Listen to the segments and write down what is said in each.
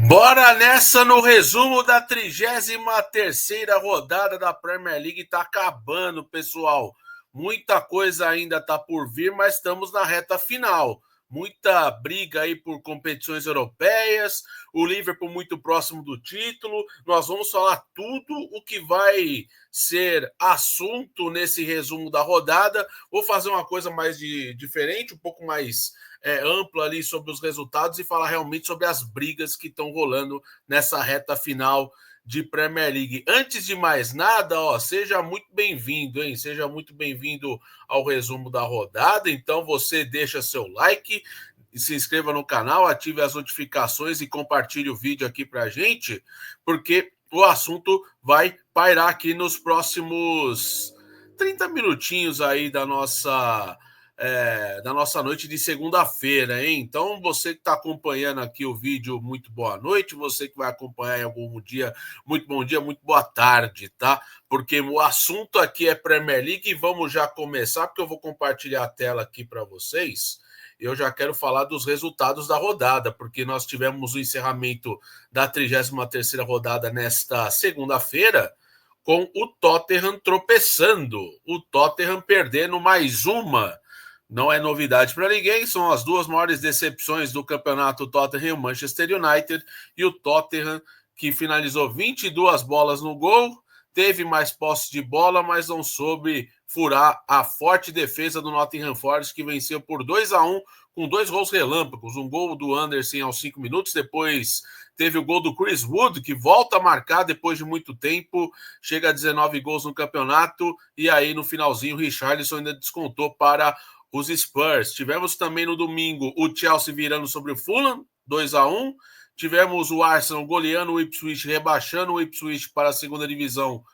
Bora nessa no resumo da 33ª rodada da Premier League. Tá acabando, pessoal. Muita coisa ainda tá por vir, mas estamos na reta final. Muita briga aí por competições europeias, o Liverpool muito próximo do título. Nós vamos falar tudo o que vai ser assunto nesse resumo da rodada. Vou fazer uma coisa mais diferente, um pouco mais ampla ali sobre os resultados e falar realmente sobre as brigas que estão rolando nessa reta final de Premier League. Antes de mais nada, seja muito bem-vindo, hein? Seja muito bem-vindo ao resumo da rodada. Então, você deixa seu like, se inscreva no canal, ative as notificações e compartilhe o vídeo aqui pra gente, porque o assunto vai pairar aqui nos próximos 30 minutinhos aí da nossa noite de segunda-feira, hein? Então, você que está acompanhando aqui o vídeo, muito boa noite. Você que vai acompanhar em algum dia, muito boa tarde, tá? Porque o assunto aqui é Premier League e vamos já começar, porque eu vou compartilhar a tela aqui para vocês. Eu já quero falar dos resultados da rodada, porque nós tivemos o encerramento da 33ª rodada nesta segunda-feira, com o Tottenham tropeçando, o Tottenham perdendo mais uma. Não é novidade para ninguém, são as duas maiores decepções do campeonato, o Tottenham e o Manchester United, e o Tottenham, que finalizou 22 bolas no gol, teve mais posse de bola, mas não soube furar a forte defesa do Nottingham Forest, que venceu por 2-1, com 2 gols relâmpagos, um gol do Anderson aos 5 minutos, depois teve o gol do Chris Wood, que volta a marcar depois de muito tempo, chega a 19 gols no campeonato, e aí no finalzinho o Richarlison ainda descontou para os Spurs. Tivemos também no domingo o Chelsea virando sobre o Fulham, 2-1. Tivemos o Arsenal goleando o Ipswich, rebaixando o Ipswich para a segunda divisão,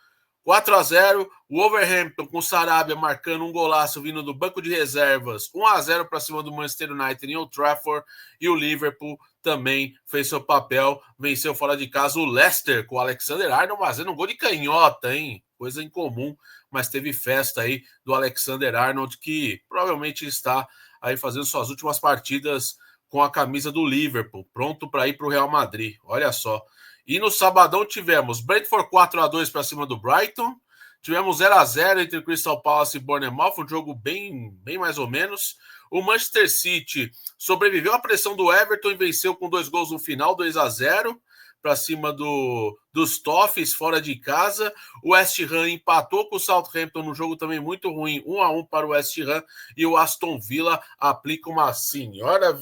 4-0. O Wolverhampton com o Sarabia marcando um golaço vindo do banco de reservas, 1-0 para cima do Manchester United em Old Trafford. E o Liverpool também fez seu papel, venceu fora de casa o Leicester com o Alexander-Arnold fazendo um gol de canhota, hein? Coisa incomum, mas teve festa aí do Alexander-Arnold, que provavelmente está aí fazendo suas últimas partidas com a camisa do Liverpool, pronto para ir para o Real Madrid. Olha só. E no sabadão tivemos Brentford 4-2 para cima do Brighton. Tivemos 0-0 entre Crystal Palace e Bournemouth, um jogo bem mais ou menos. O Manchester City sobreviveu à pressão do Everton e venceu com 2 gols no final, 2-0 para cima dos Toffees fora de casa. O West Ham empatou com o Southampton no jogo também muito ruim, 1-1 para o West Ham. E o Aston Villa aplica uma senhora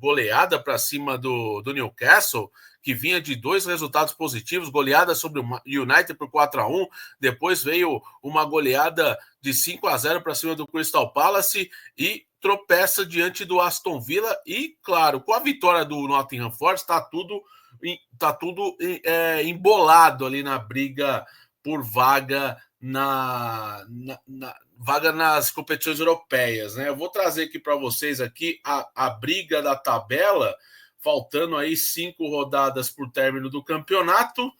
goleada para cima do Newcastle, que vinha de 2 resultados positivos, goleada sobre o United por 4-1, depois veio uma goleada de 5-0 para cima do Crystal Palace e tropeça diante do Aston Villa. E, claro, com a vitória do Nottingham Forest, está tudo embolado ali na briga por vaga vaga nas competições europeias, né? Eu vou trazer aqui para vocês aqui a briga da tabela, faltando aí 5 rodadas por término do campeonato.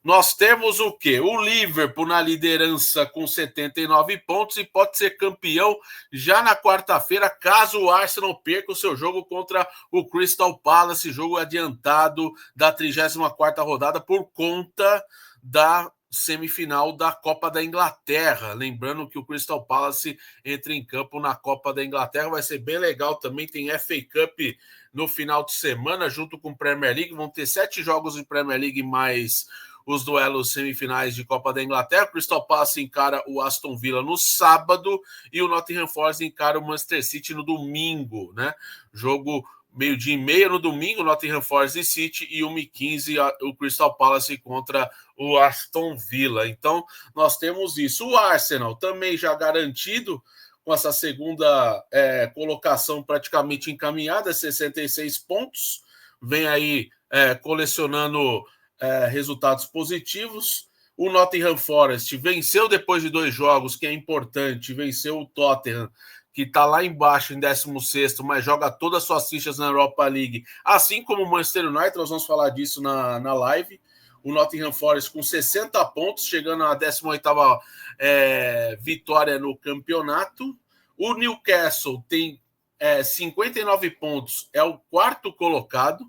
Nós temos o quê? O Liverpool na liderança com 79 pontos e pode ser campeão já na quarta-feira, caso o Arsenal perca o seu jogo contra o Crystal Palace, jogo adiantado da 34ª rodada por conta da semifinal da Copa da Inglaterra. Lembrando que o Crystal Palace entra em campo na Copa da Inglaterra, vai ser bem legal também, tem FA Cup no final de semana, junto com Premier League, vão ter 7 jogos de Premier League mais os duelos semifinais de Copa da Inglaterra. O Crystal Palace encara o Aston Villa no sábado e o Nottingham Forest encara o Manchester City no domingo, né? Jogo 12h30 no domingo, Nottingham Forest e City, e 1h15 o Crystal Palace contra o Aston Villa. Então, nós temos isso. O Arsenal também já garantido, com essa segunda colocação praticamente encaminhada, 66 pontos, vem aí colecionando resultados positivos. O Nottingham Forest venceu depois de 2 jogos, que é importante, venceu o Tottenham, que está lá embaixo em 16º, mas joga todas as suas fichas na Europa League, assim como o Manchester United, nós vamos falar disso na live. O Nottingham Forest com 60 pontos, chegando à 18ª vitória no campeonato. O Newcastle tem 59 pontos, é o 4º colocado.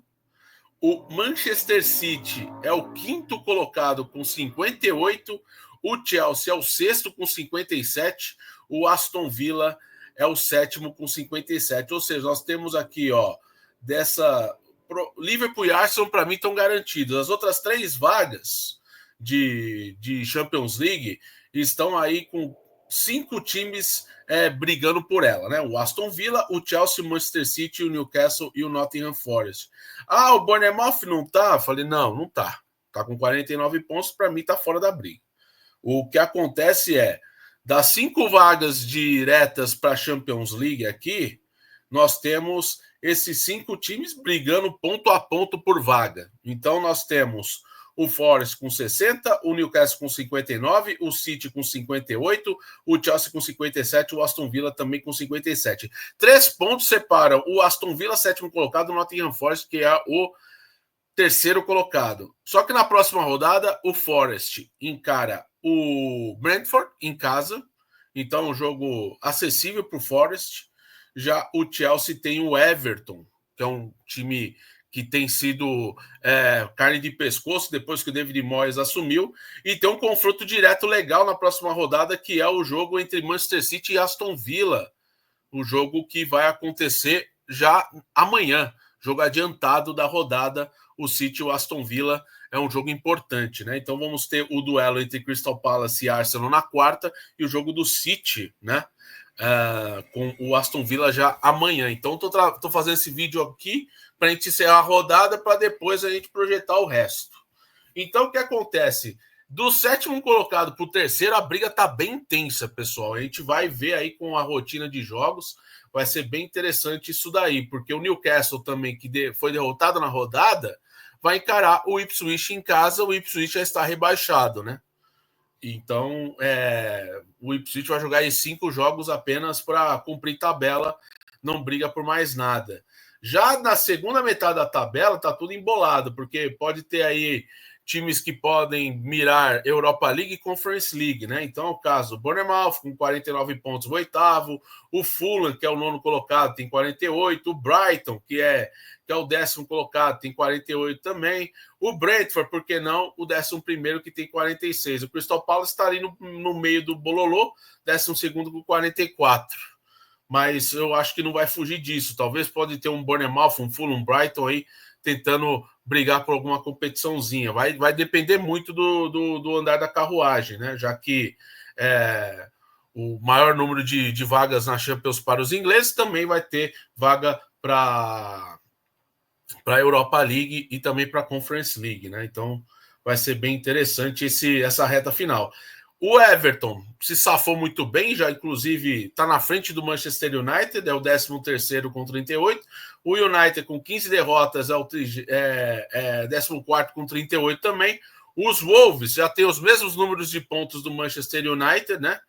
O Manchester City é o quinto colocado com 58, o Chelsea é o sexto com 57, o Aston Villa é o sétimo com 57. Ou seja, nós temos aqui, ó, dessa... Liverpool e Arsenal, para mim, estão garantidos. As outras 3 vagas de Champions League estão aí com 5 times brigando por ela, né? O Aston Villa, o Chelsea, o Manchester City, o Newcastle e o Nottingham Forest. Ah, o Bournemouth não tá? Falei, não tá. Tá com 49 pontos, para mim tá fora da briga. O que acontece é, das 5 vagas diretas para a Champions League aqui, nós temos esses 5 times brigando ponto a ponto por vaga. Então nós temos o Forest com 60, o Newcastle com 59, o City com 58, o Chelsea com 57, o Aston Villa também com 57. 3 pontos separam o Aston Villa, sétimo colocado, o Nottingham Forest, que é o terceiro colocado. Só que na próxima rodada, o Forest encara o Brentford em casa, então é um jogo acessível para o Forest. Já o Chelsea tem o Everton, que é um time que tem sido carne de pescoço depois que o David Moyes assumiu, e tem um confronto direto legal na próxima rodada, que é o jogo entre Manchester City e Aston Villa, o jogo que vai acontecer já amanhã, jogo adiantado da rodada, o City e o Aston Villa, é um jogo importante, né? Então vamos ter o duelo entre Crystal Palace e Arsenal na quarta, e o jogo do City, né? Com o Aston Villa já amanhã. Então tô fazendo esse vídeo aqui para a gente encerrar a rodada, para depois a gente projetar o resto. Então o que acontece? Do sétimo colocado para o terceiro, a briga tá bem intensa, pessoal. A gente vai ver aí com a rotina de jogos, vai ser bem interessante isso daí, porque o Newcastle também, que foi derrotado na rodada, vai encarar o Ipswich em casa. O Ipswich já está rebaixado, né? Então, o Ipswich vai jogar em 5 jogos apenas para cumprir tabela, não briga por mais nada. Já na segunda metade da tabela, tá tudo embolado, porque pode ter aí times que podem mirar Europa League e Conference League, né? Então, é o caso do Bournemouth, com 49 pontos, o oitavo, o Fulham, que é o nono colocado, tem 48, o Brighton, que é o 10º colocado, tem 48 também, o Brentford, por que não, o 11º, que tem 46. O Crystal Palace está ali no meio do bololô, 12º com 44. Mas eu acho que não vai fugir disso. Talvez pode ter um Bournemouth, um Fulham, um Brighton aí tentando brigar por alguma competiçãozinha. Vai depender muito do andar da carruagem, né? Já que o maior número de vagas na Champions para os ingleses também vai ter vaga para a Europa League e também para a Conference League, né? Então vai ser bem interessante essa reta final. O Everton se safou muito bem, já inclusive está na frente do Manchester United, é o 13º com 38. O United com 15 derrotas é o 14º com 38 também. Os Wolves já têm os mesmos números de pontos do Manchester United, né?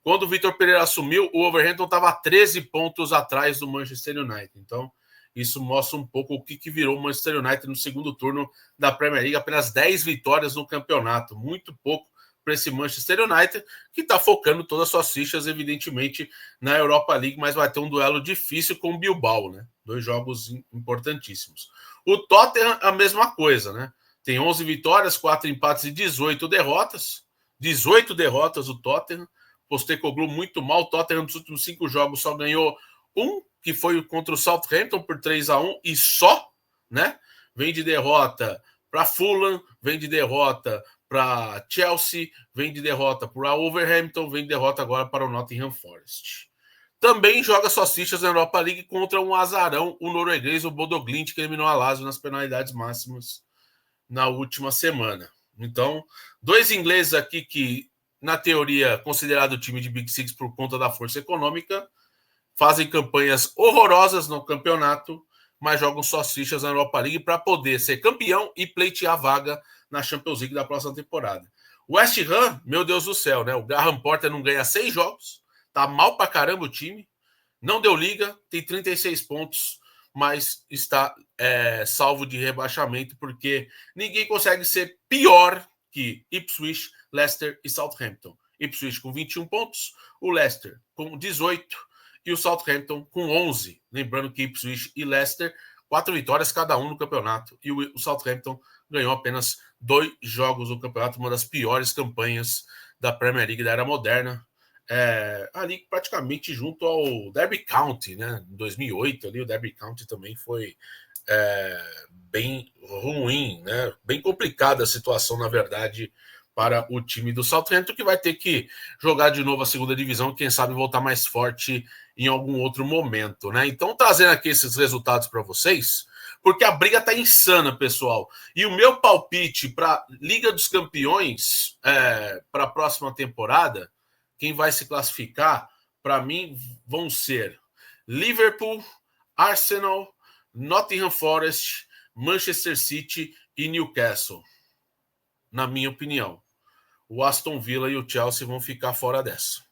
Quando o Vitor Pereira assumiu, o Wolverhampton estava 13 pontos atrás do Manchester United. Então, isso mostra um pouco o que virou o Manchester United no segundo turno da Premier League. Apenas 10 vitórias no campeonato. Muito pouco para esse Manchester United, que está focando todas as suas fichas, evidentemente, na Europa League, mas vai ter um duelo difícil com o Bilbao, né? 2 jogos importantíssimos. O Tottenham, a mesma coisa, né? Tem 11 vitórias, 4 empates e 18 derrotas. 18 derrotas o Tottenham. Postecoglou muito mal. O Tottenham nos últimos 5 jogos só ganhou um, que foi contra o Southampton por 3-1 e só, né? Vem de derrota para Fulham, vem de derrota para Chelsea, vem de derrota para o Wolverhampton, vem de derrota agora para o Nottingham Forest. Também joga suas fichas na Europa League contra um azarão, o norueguês, o Bodo Glimt, que eliminou a Lazio nas penalidades máximas na última semana. Então, 2 ingleses aqui que, na teoria, considerado o time de Big Six por conta da força econômica, fazem campanhas horrorosas no campeonato, mas jogam suas fichas na Europa League para poder ser campeão e pleitear a vaga na Champions League da próxima temporada. O West Ham, meu Deus do céu, né? O Graham Potter não ganha 6 jogos, tá mal pra caramba o time, não deu liga, tem 36 pontos, mas está salvo de rebaixamento, porque ninguém consegue ser pior que Ipswich, Leicester e Southampton. Ipswich com 21 pontos, o Leicester com 18 e o Southampton com 11. Lembrando que Ipswich e Leicester 4 vitórias cada um no campeonato. E o Southampton ganhou apenas 2 jogos no campeonato, uma das piores campanhas da Premier League da era moderna. Ali praticamente junto ao Derby County, né? Em 2008, ali, o Derby County também foi bem ruim, né? Bem complicada a situação, na verdade, para o time do Southampton, que vai ter que jogar de novo a segunda divisão, quem sabe voltar mais forte em algum outro momento, né? Então, trazendo aqui esses resultados para vocês, porque a briga tá insana, pessoal. E o meu palpite para Liga dos Campeões para a próxima temporada, quem vai se classificar, para mim, vão ser Liverpool, Arsenal, Nottingham Forest, Manchester City e Newcastle. Na minha opinião. O Aston Villa e o Chelsea vão ficar fora dessa,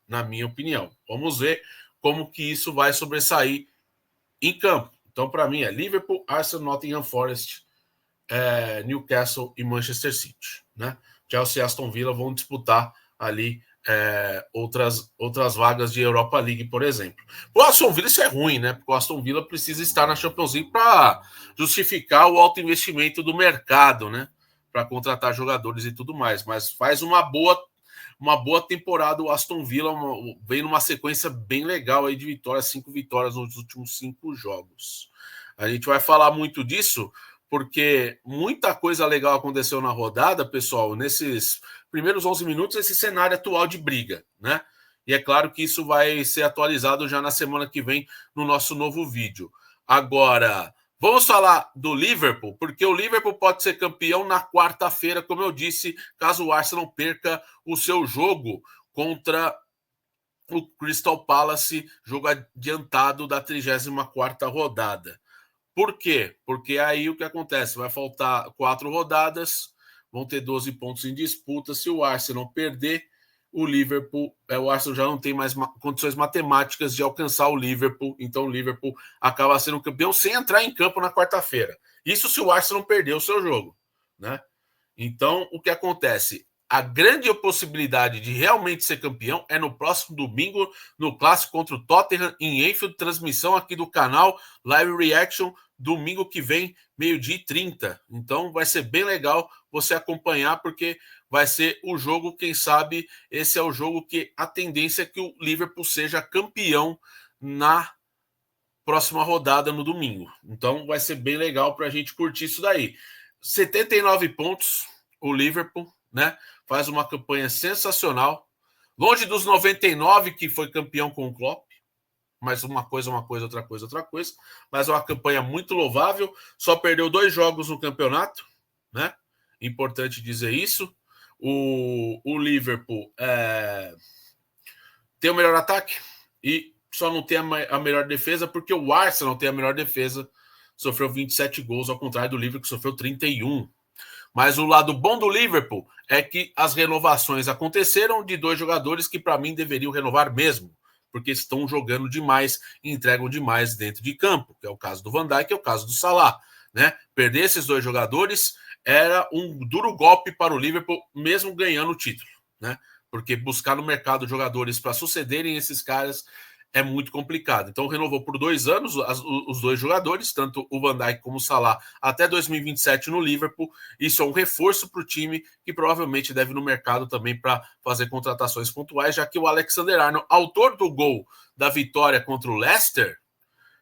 na minha opinião. Vamos ver como que isso vai sobressair em campo. Então, para mim, é Liverpool, Arsenal, Nottingham Forest, Newcastle e Manchester City. Né? Chelsea e Aston Villa vão disputar ali outras vagas de Europa League, por exemplo. O Aston Villa isso é ruim, né? Porque o Aston Villa precisa estar na Champions League para justificar o alto investimento do mercado, né? Para contratar jogadores e tudo mais. Mas faz uma boa temporada o Aston Villa, vem numa sequência bem legal aí de vitórias, 5 vitórias nos últimos 5 jogos. A gente vai falar muito disso, porque muita coisa legal aconteceu na rodada, pessoal, nesses primeiros 11 minutos, esse cenário atual de briga, né? E é claro que isso vai ser atualizado já na semana que vem no nosso novo vídeo. Agora, vamos falar do Liverpool, porque o Liverpool pode ser campeão na quarta-feira, como eu disse, caso o Arsenal perca o seu jogo contra o Crystal Palace, jogo adiantado da 34ª rodada. Por quê? Porque aí o que acontece? Vai faltar 4 rodadas, vão ter 12 pontos em disputa. Se o Arsenal perder, o Arsenal já não tem mais condições matemáticas de alcançar o Liverpool, então o Liverpool acaba sendo campeão sem entrar em campo na quarta-feira. Isso se o Arsenal perder o seu jogo, né? Então, o que acontece? A grande possibilidade de realmente ser campeão é no próximo domingo, no clássico contra o Tottenham, em Anfield, transmissão aqui do canal Live Reaction, domingo que vem, 12h30. Então vai ser bem legal você acompanhar, porque vai ser o jogo, quem sabe, esse é o jogo que a tendência é que o Liverpool seja campeão na próxima rodada no domingo. Então vai ser bem legal para a gente curtir isso daí. 79 pontos, o Liverpool, né? Faz uma campanha sensacional. Longe dos 99 que foi campeão com o Klopp, mas uma coisa, outra coisa. Mas é uma campanha muito louvável. Só perdeu 2 jogos no campeonato, né? Importante dizer isso. O Liverpool tem o melhor ataque e só não tem a melhor defesa, porque o Arsenal tem a melhor defesa. Sofreu 27 gols, ao contrário do Liverpool, que sofreu 31. Mas o lado bom do Liverpool é que as renovações aconteceram de 2 jogadores que, para mim, deveriam renovar mesmo, porque estão jogando demais e entregam demais dentro de campo, que é o caso do Van Dijk e é o caso do Salah. Né? Perder esses 2 jogadores era um duro golpe para o Liverpool, mesmo ganhando o título. Né? Porque buscar no mercado jogadores para sucederem esses caras é muito complicado. Então renovou por 2 anos os 2 jogadores, tanto o Van Dijk como o Salah, até 2027 no Liverpool. Isso é um reforço para o time que provavelmente deve ir no mercado também para fazer contratações pontuais, já que o Alexander-Arnold, autor do gol da vitória contra o Leicester,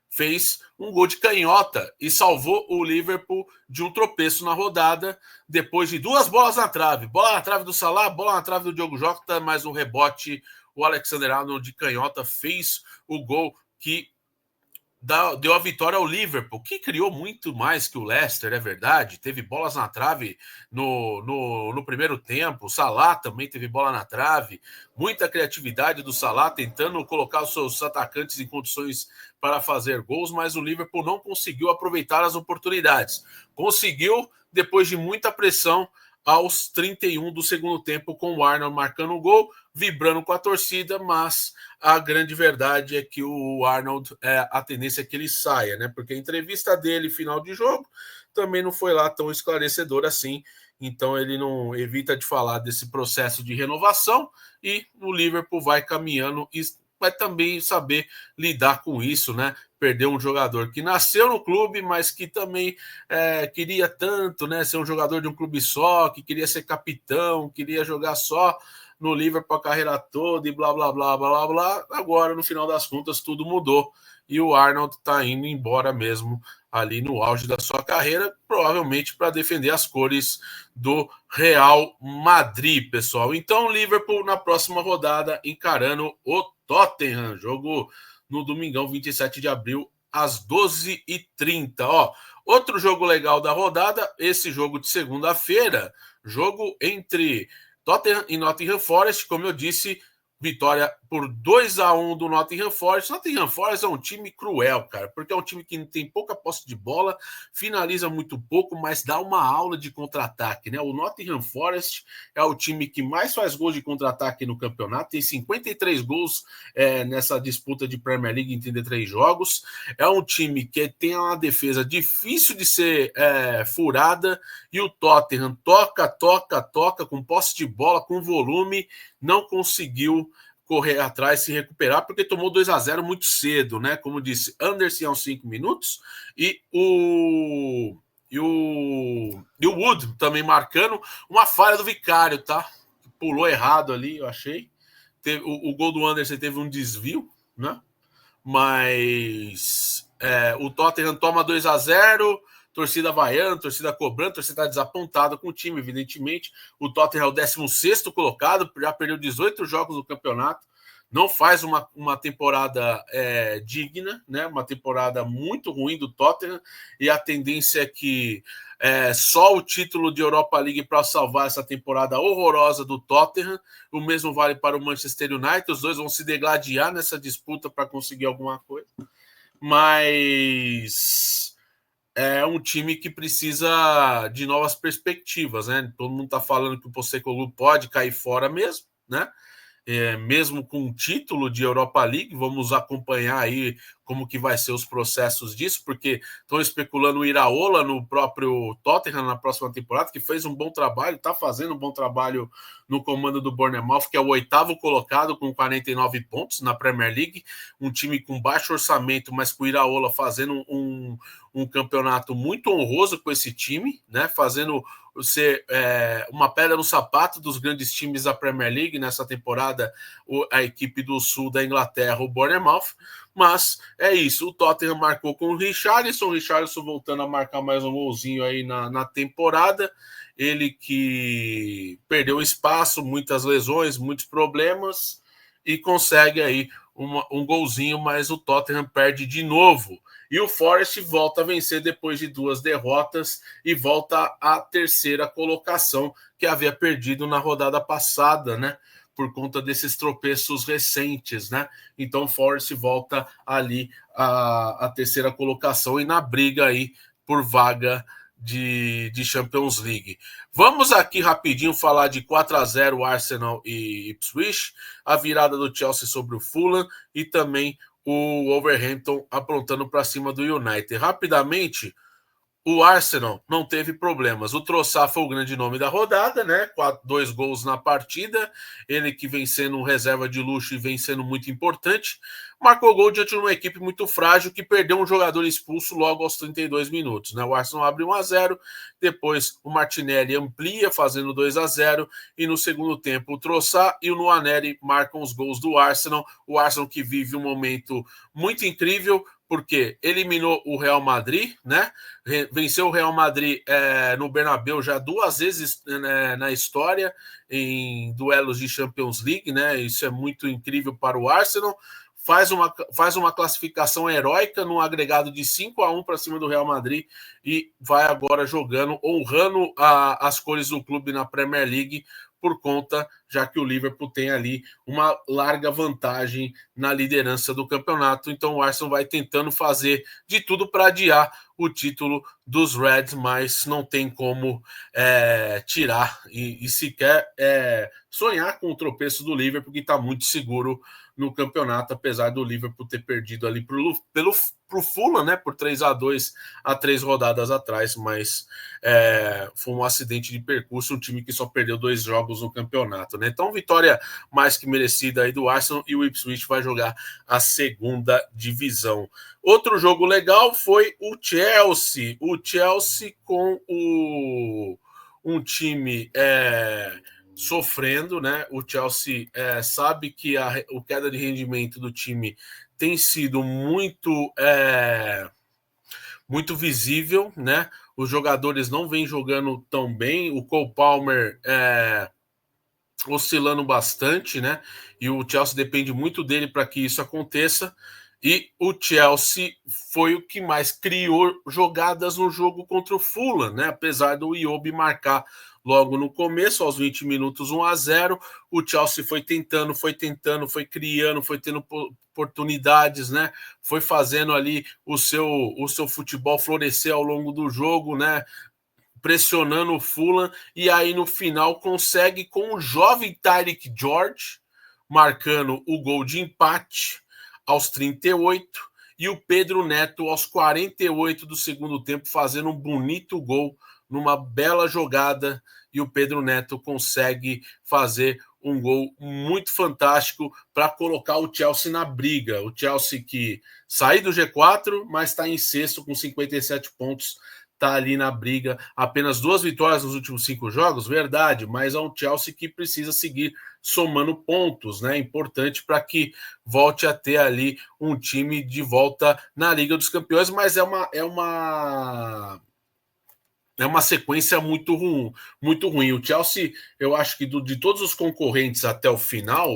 fez um gol de canhota e salvou o Liverpool de um tropeço na rodada, depois de 2 bolas na trave. Bola na trave do Salah, bola na trave do Diogo Jota, mais um rebote. O Alexander-Arnold de canhota fez o gol que deu a vitória ao Liverpool, que criou muito mais que o Leicester, é verdade. Teve bolas na trave no primeiro tempo. O Salah também teve bola na trave. Muita criatividade do Salah tentando colocar os seus atacantes em condições para fazer gols, mas o Liverpool não conseguiu aproveitar as oportunidades. Conseguiu, depois de muita pressão, aos 31 do segundo tempo, com o Arnold marcando o gol, vibrando com a torcida, mas a grande verdade é que o Arnold, a tendência é que ele saia, né? Porque a entrevista dele, final de jogo, também não foi lá tão esclarecedora assim, então ele não evita de falar desse processo de renovação e o Liverpool vai caminhando vai também saber lidar com isso, né? Perder um jogador que nasceu no clube, mas que também queria tanto, né? Ser um jogador de um clube só, que queria ser capitão, queria jogar só no Liverpool a carreira toda e blá, blá, blá, blá, blá. Agora, no final das contas, tudo mudou e o Arnold está indo embora mesmo ali no auge da sua carreira, provavelmente para defender as cores do Real Madrid, pessoal. Então, Liverpool na próxima rodada encarando o Tottenham, jogo no domingão, 27 de abril, às 12h30. Ó, outro jogo legal da rodada, esse jogo de segunda-feira, jogo entre Tottenham e Nottingham Forest, como eu disse, vitória por 2-1 do Nottingham Forest. Nottingham Forest é um time cruel, cara, porque é um time que tem pouca posse de bola, finaliza muito pouco, mas dá uma aula de contra-ataque, né? O Nottingham Forest é o time que mais faz gols de contra-ataque no campeonato, tem 53 gols nessa disputa de Premier League em 33 jogos. É um time que tem uma defesa difícil de ser furada, e o Tottenham toca, com posse de bola, com volume, não conseguiu correr atrás, se recuperar, porque tomou 2-0 muito cedo, né? Como disse, Anderson aos 5 minutos e o Wood também marcando uma falha do Vicário, tá? Pulou errado ali, eu achei. O gol do Anderson teve um desvio, né? Mas o Tottenham toma 2-0, torcida vaiando, torcida cobrando, torcida está desapontada com o time, evidentemente. O Tottenham é o 16º colocado, já perdeu 18 jogos no campeonato, não faz uma temporada digna, né? Uma temporada muito ruim do Tottenham, e a tendência é que só o título de Europa League para salvar essa temporada horrorosa do Tottenham. O mesmo vale para o Manchester United, os dois vão se degladiar nessa disputa para conseguir alguma coisa, mas é um time que precisa de novas perspectivas, né? Todo mundo está falando que o Postecoglou pode cair fora mesmo, né? Mesmo com um título de Europa League, vamos acompanhar aí como que vai ser os processos disso, porque estão especulando o Iraola no próprio Tottenham na próxima temporada, que fez um bom trabalho, está fazendo um bom trabalho no comando do Bournemouth, que é o 8º colocado com 49 pontos na Premier League, um time com baixo orçamento, mas com o Iraola fazendo um campeonato muito honroso com esse time, né? Fazendo ser uma pedra no sapato dos grandes times da Premier League nessa temporada, a equipe do sul da Inglaterra, o Bournemouth. Mas é isso, o Tottenham marcou com o Richarlison voltando a marcar mais um golzinho aí na temporada. Ele que perdeu espaço, muitas lesões, muitos problemas, e consegue aí um golzinho, mas o Tottenham perde de novo. E o Forest volta a vencer depois de 2 derrotas e volta à 3ª colocação, que havia perdido na rodada passada, né? Por conta desses tropeços recentes, né? Então o Forest volta ali à 3ª colocação e na briga aí por vaga de Champions League. Vamos aqui rapidinho falar de 4-0 Arsenal e Ipswich, a virada do Chelsea sobre o Fulham e também o Wolverhampton aprontando para cima do United. Rapidamente, o Arsenal não teve problemas. O Trossard foi o grande nome da rodada, né? 2 gols na partida. Ele que vem sendo um reserva de luxo e vem sendo muito importante. Marcou gol diante de uma equipe muito frágil que perdeu um jogador expulso logo aos 32 minutos, né? O Arsenal abre 1-0, depois o Martinelli amplia fazendo 2-0 e no segundo tempo o Trossard e o Nwaneri marcam os gols do Arsenal. O Arsenal que vive um momento muito incrível, porque eliminou o Real Madrid, né? Venceu o Real Madrid no Bernabéu já 2 vezes na história em duelos de Champions League, né? Isso é muito incrível para o Arsenal. Faz uma classificação heróica no agregado de 5-1 para cima do Real Madrid e vai agora jogando, honrando as cores do clube na Premier League, por conta, já que o Liverpool tem ali uma larga vantagem na liderança do campeonato. Então o Arsenal vai tentando fazer de tudo para adiar o título dos Reds, mas não tem como tirar e sequer sonhar com o tropeço do Liverpool, que está muito seguro no campeonato, apesar do Liverpool ter perdido ali pro Fulham, né, por 3-2 há 3 rodadas atrás, mas foi um acidente de percurso, um time que só perdeu 2 jogos no campeonato, né? Então, vitória mais que merecida aí do Arsenal, e o Ipswich vai jogar a segunda divisão. Outro jogo legal foi o Chelsea com um time sofrendo, né? O Chelsea sabe que o queda de rendimento do time tem sido muito visível, né? Os jogadores não vêm jogando tão bem. O Cole Palmer oscilando bastante, né? E o Chelsea depende muito dele para que isso aconteça. E o Chelsea foi o que mais criou jogadas no jogo contra o Fulham, né? Apesar do Iwobi marcar logo no começo, aos 20 minutos, 1-0, o Chelsea foi tentando, foi criando, foi tendo oportunidades, né? Foi fazendo ali o seu futebol florescer ao longo do jogo, né? Pressionando o Fulham, e aí no final consegue, com o jovem Tyreek George marcando o gol de empate aos 38 e o Pedro Neto aos 48 do segundo tempo fazendo um bonito gol numa bela jogada, e o Pedro Neto consegue fazer um gol muito fantástico para colocar o Chelsea na briga. O Chelsea que saiu do G4, mas está em sexto com 57 pontos, está ali na briga. Apenas 2 vitórias nos últimos 5 jogos, verdade, mas é um Chelsea que precisa seguir somando pontos, né? Importante para que volte a ter ali um time de volta na Liga dos Campeões, mas é uma sequência muito ruim, muito ruim. O Chelsea, eu acho que de todos os concorrentes até o final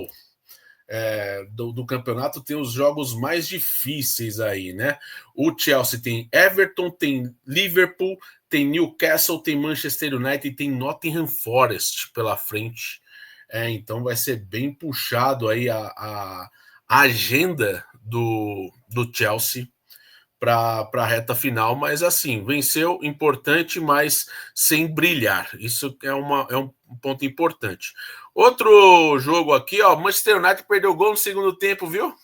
do campeonato, tem os jogos mais difíceis aí, né? O Chelsea tem Everton, tem Liverpool, tem Newcastle, tem Manchester United e tem Nottingham Forest pela frente. Então vai ser bem puxado aí a agenda do Chelsea para a reta final, mas assim, venceu, importante, mas sem brilhar. Isso é um ponto importante. Outro jogo aqui, ó, Manchester United perdeu gol no segundo tempo, viu?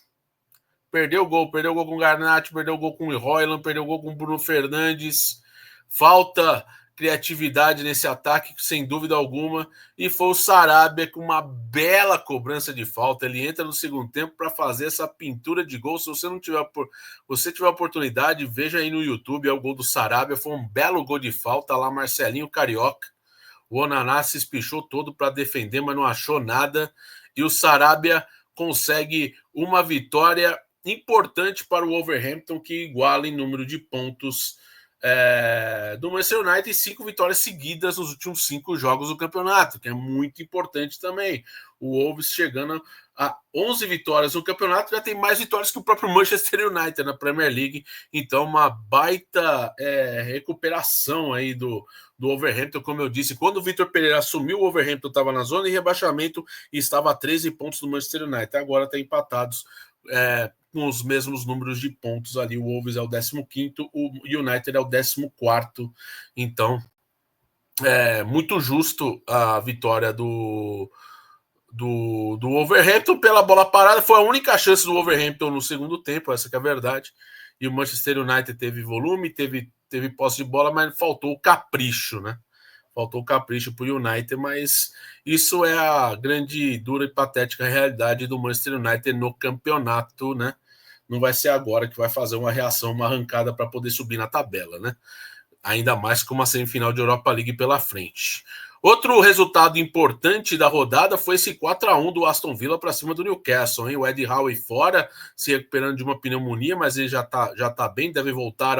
Perdeu gol com o Garnacho, perdeu gol com o Hojlund, perdeu gol com o Bruno Fernandes. Falta criatividade nesse ataque, sem dúvida alguma. E foi o Sarabia com uma bela cobrança de falta. Ele entra no segundo tempo para fazer essa pintura de gol. Se você não tiver, você tiver oportunidade, veja aí no YouTube, é o gol do Sarabia. Foi um belo gol de falta lá, Marcelinho Carioca. O Onaná se espichou todo para defender, mas não achou nada. E o Sarabia consegue uma vitória importante para o Wolverhampton, que iguala em número de pontos do Manchester United, 5 vitórias seguidas nos últimos 5 jogos do campeonato, que é muito importante também. O Wolves chegando a 11 vitórias no campeonato, já tem mais vitórias que o próprio Manchester United na Premier League. Então, uma baita recuperação aí do Wolverhampton, como eu disse. Quando o Vitor Pereira assumiu, o Wolverhampton estava na zona de rebaixamento e estava a 13 pontos do Manchester United. Agora está empatados com os mesmos números de pontos ali. O Wolves é o 15º, o United é o 14º. Então, muito justo a vitória do Wolverhampton pela bola parada. Foi a única chance do Wolverhampton no segundo tempo, essa que é a verdade. E o Manchester United teve volume, teve posse de bola, mas faltou o capricho, né? Faltou o capricho para o United, mas isso é a grande, dura e patética realidade do Manchester United no campeonato, né? Não vai ser agora que vai fazer uma reação, uma arrancada para poder subir na tabela, né? Ainda mais com uma semifinal de Europa League pela frente. Outro resultado importante da rodada foi esse 4-1 do Aston Villa para cima do Newcastle, hein? O Eddie Howe fora, se recuperando de uma pneumonia, mas ele já tá bem, deve voltar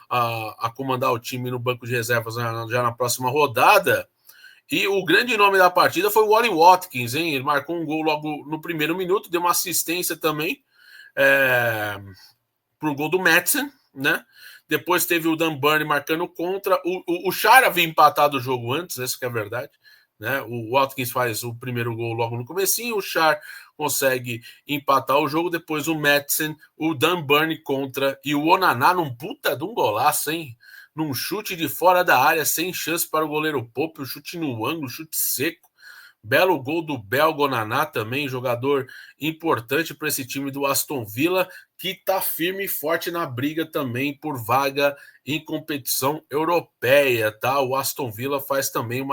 a comandar o time no banco de reservas já na próxima rodada. E o grande nome da partida foi o Ollie Watkins, hein? Ele marcou um gol logo no primeiro minuto, deu uma assistência também para o gol do Madsen, né? Depois teve o Dan Burn marcando contra. O Char havia empatado o jogo antes, essa que é a verdade. Né? O Watkins faz o primeiro gol logo no comecinho, o Char consegue empatar o jogo, depois o Madsen, o Dan Burn contra, e o Onaná num puta de um golaço, hein? Num chute de fora da área, sem chance para o goleiro Pope, um chute no ângulo, chute seco. Belo gol do Belga Onaná também, jogador importante para esse time do Aston Villa, que está firme e forte na briga também por vaga em competição europeia, tá? O Aston Villa faz também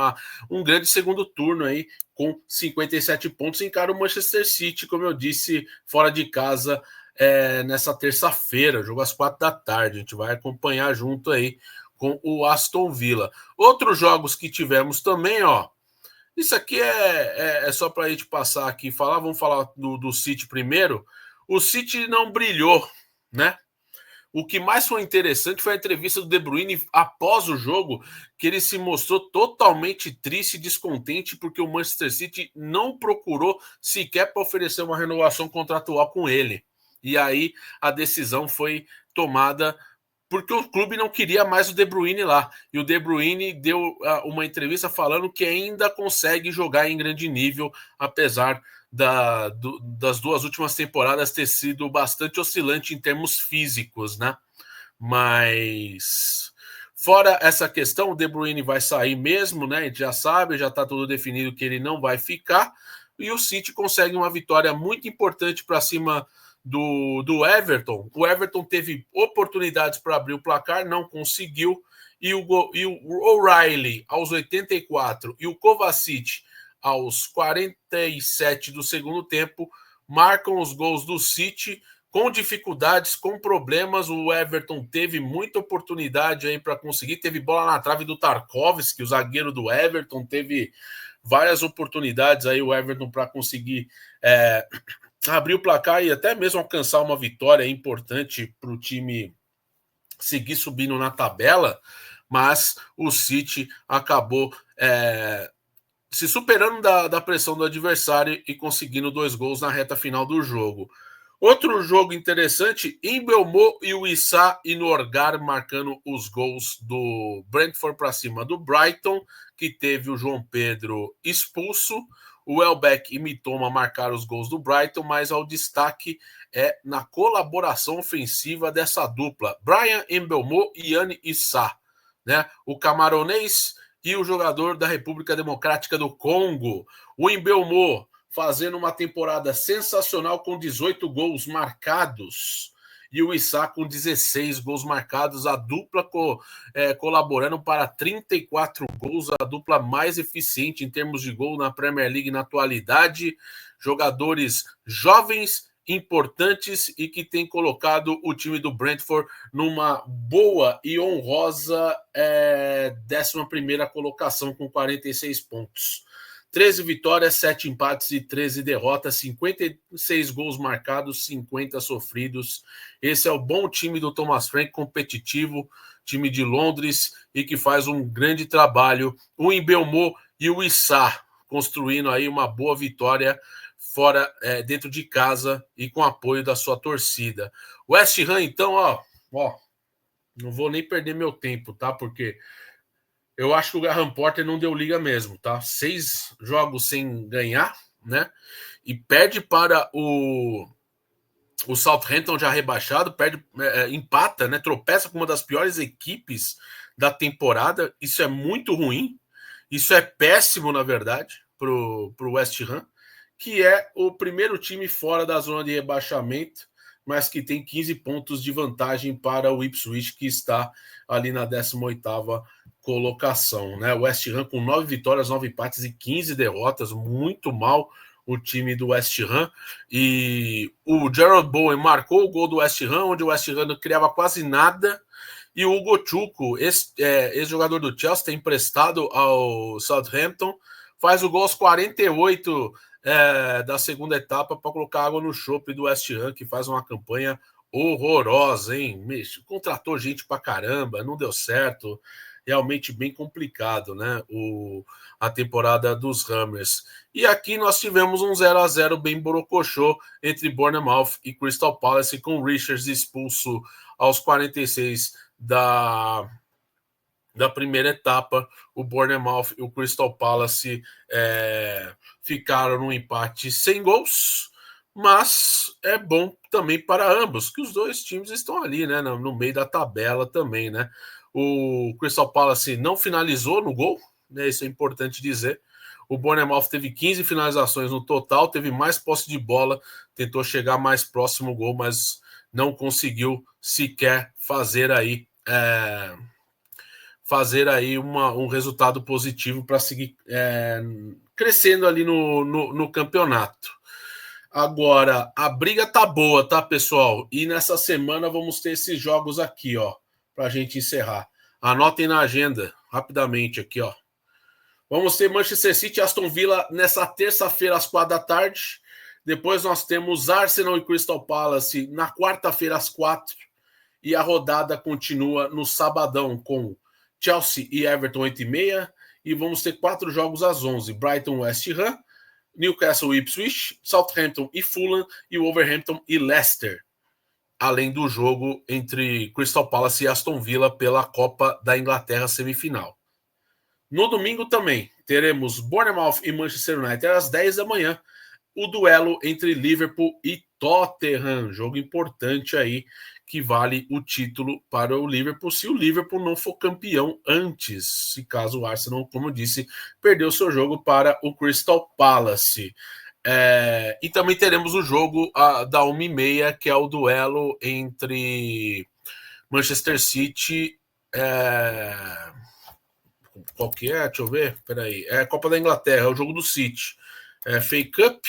um grande segundo turno aí, com 57 pontos, encara o Manchester City, como eu disse, fora de casa, nessa terça-feira, jogo às 4 da tarde. A gente vai acompanhar junto aí com o Aston Villa. Outros jogos que tivemos também, ó. Isso aqui é só para a gente passar aqui e falar. Vamos falar do City primeiro. O City não brilhou, né? O que mais foi interessante foi a entrevista do De Bruyne após o jogo, que ele se mostrou totalmente triste e descontente porque o Manchester City não procurou sequer para oferecer uma renovação contratual com ele. E aí a decisão foi tomada porque o clube não queria mais o De Bruyne lá. E o De Bruyne deu uma entrevista falando que ainda consegue jogar em grande nível, apesar das 2 últimas temporadas ter sido bastante oscilante em termos físicos, né? Mas fora essa questão, o De Bruyne vai sair mesmo, né? A gente já sabe, já está tudo definido que ele não vai ficar. E o City consegue uma vitória muito importante para cima do Everton. O Everton teve oportunidades para abrir o placar, não conseguiu. E o O'Reilly aos 84 e o Kovacic aos 47 do segundo tempo marcam os gols do City com dificuldades, com problemas. O Everton teve muita oportunidade aí para conseguir. Teve bola na trave do Tarkovsky, o zagueiro do Everton, teve várias oportunidades aí o Everton para conseguir abrir o placar e até mesmo alcançar uma vitória importante para o time seguir subindo na tabela, mas o City acabou se superando da pressão do adversário e conseguindo 2 gols na reta final do jogo. Outro jogo interessante, Mbeumo e o Issa e Norgar marcando os gols do Brentford para cima do Brighton, que teve o João Pedro expulso. O Welbeck e Mitoma marcaram os gols do Brighton, mas o destaque é na colaboração ofensiva dessa dupla, Brian Mbeumo e Yanni Issa, né? O camaronês e o jogador da República Democrática do Congo, o Mbeumo, fazendo uma temporada sensacional com 18 gols marcados e o Issa com 16 gols marcados, a dupla colaborando para 34 gols, a dupla mais eficiente em termos de gol na Premier League na atualidade, jogadores jovens, importantes e que tem colocado o time do Brentford numa boa e honrosa 11ª colocação com 46 pontos. 13 vitórias, 7 empates e 13 derrotas, 56 gols marcados, 50 sofridos. Esse é o bom time do Thomas Frank, competitivo, time de Londres e que faz um grande trabalho. O Mbeumo e o Issa construindo aí uma boa vitória fora, dentro de casa e com apoio da sua torcida. O West Ham, então, ó, não vou nem perder meu tempo, tá? Porque eu acho que o Graham Potter não deu liga mesmo, tá? 6 jogos sem ganhar, né? E perde para o Southampton já rebaixado, empata, né? Tropeça com uma das piores equipes da temporada. Isso é muito ruim. Isso é péssimo, na verdade, pro West Ham, que é o primeiro time fora da zona de rebaixamento, mas que tem 15 pontos de vantagem para o Ipswich, que está ali na 18ª colocação, né? O West Ham com 9 vitórias, 9 empates e 15 derrotas, muito mal o time do West Ham. E o Jarrod Bowen marcou o gol do West Ham, onde o West Ham não criava quase nada. E o Hugo Chukwu, ex-jogador do Chelsea, emprestado ao Southampton, faz o gol aos 48 da segunda etapa para colocar água no chope do West Ham, que faz uma campanha horrorosa, hein? Contratou gente pra caramba, não deu certo. Realmente bem complicado, né? A temporada dos Hammers. E aqui nós tivemos um 0-0 bem borocochô entre Bournemouth e Crystal Palace, com o Richards expulso aos 46 da primeira etapa. O Bournemouth e o Crystal Palace ficaram num empate sem gols, mas é bom também para ambos, que os dois times estão ali, né, no meio da tabela também, né? O Crystal Palace não finalizou no gol, né, isso é importante dizer. O Bournemouth teve 15 finalizações no total, teve mais posse de bola, tentou chegar mais próximo ao gol, mas não conseguiu sequer fazer aí um resultado positivo para seguir crescendo ali no campeonato. Agora, a briga tá boa, tá, pessoal? E nessa semana vamos ter esses jogos aqui, ó, pra gente encerrar. Anotem na agenda, rapidamente aqui, ó. Vamos ter Manchester City e Aston Villa nessa terça-feira às 4 da tarde. Depois nós temos Arsenal e Crystal Palace na quarta-feira às 4. E a rodada continua no sabadão com Chelsea e Everton 8h30. E vamos ter 4 jogos às 11. Brighton West Ham, Newcastle e Ipswich, Southampton e Fulham e Wolverhampton e Leicester. Além do jogo entre Crystal Palace e Aston Villa pela Copa da Inglaterra semifinal. No domingo também teremos Bournemouth e Manchester United às 10 da manhã. O duelo entre Liverpool e Tottenham. Jogo importante aí que vale o título para o Liverpool se o Liverpool não for campeão antes. Se caso o Arsenal, como eu disse, perdeu seu jogo para o Crystal Palace. E também teremos o jogo da 1h30, que é o duelo entre Manchester City. Qual que é? Deixa eu ver. Peraí. É Copa da Inglaterra, é o jogo do City. FA Cup.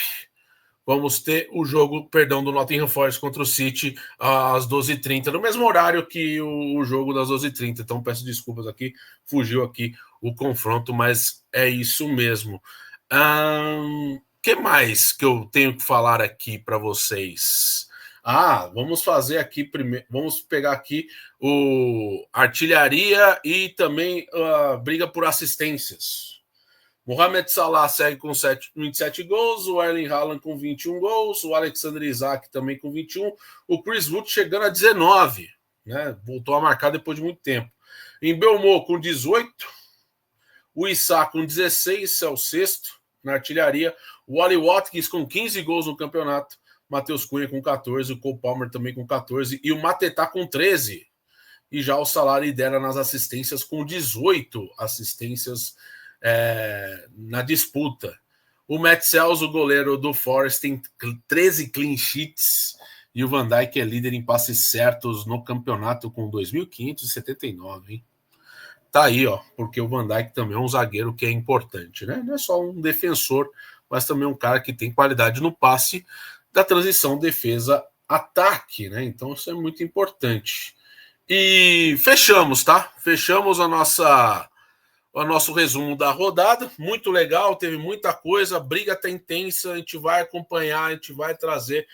Vamos ter o jogo, do Nottingham Forest contra o City às 12h30, no mesmo horário que o jogo das 12h30. Então peço desculpas aqui, fugiu aqui o confronto, mas é isso mesmo. Que mais que eu tenho que falar aqui para vocês? Vamos fazer aqui primeiro. Vamos pegar aqui o artilharia e também a briga por assistências. Mohamed Salah segue com 27 gols, o Erling Haaland com 21 gols, o Alexander Isak também com 21, o Chris Wood chegando a 19, né? Voltou a marcar depois de muito tempo. Em Belmo com 18, o Issa com 16, é o sexto na artilharia, o Oli Watkins com 15 gols no campeonato, Matheus Cunha com 14, o Cole Palmer também com 14 e o Mateta com 13. E já o Salah lidera nas assistências com 18 assistências na disputa. O Matt Sells, o goleiro do Forest, tem 13 clean sheets e o Van Dijk é líder em passes certos no campeonato com 2.579, hein? Tá aí, ó, porque o Van Dijk também é um zagueiro que é importante, né? Não é só um defensor, mas também um cara que tem qualidade no passe da transição defesa-ataque, né? Então isso é muito importante. E fechamos, tá? Fechamos o nosso resumo da rodada, muito legal, teve muita coisa, a briga tá intensa, a gente vai acompanhar, a gente vai trazer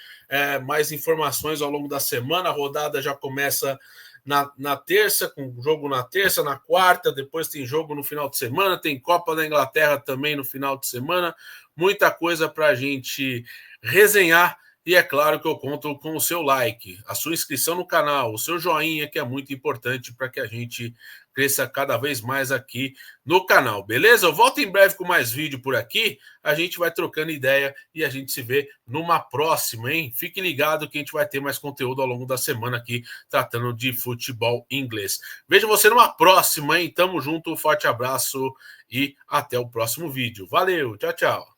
mais informações ao longo da semana, a rodada já começa na terça, com jogo na terça, na quarta, depois tem jogo no final de semana, tem Copa da Inglaterra também no final de semana, muita coisa para a gente resenhar. E é claro que eu conto com o seu like, a sua inscrição no canal, o seu joinha, que é muito importante para que a gente cresça cada vez mais aqui no canal, beleza? Eu volto em breve com mais vídeo por aqui, a gente vai trocando ideia e a gente se vê numa próxima, hein? Fique ligado que a gente vai ter mais conteúdo ao longo da semana aqui, tratando de futebol inglês. Vejo você numa próxima, hein? Tamo junto, um forte abraço e até o próximo vídeo. Valeu, tchau, tchau.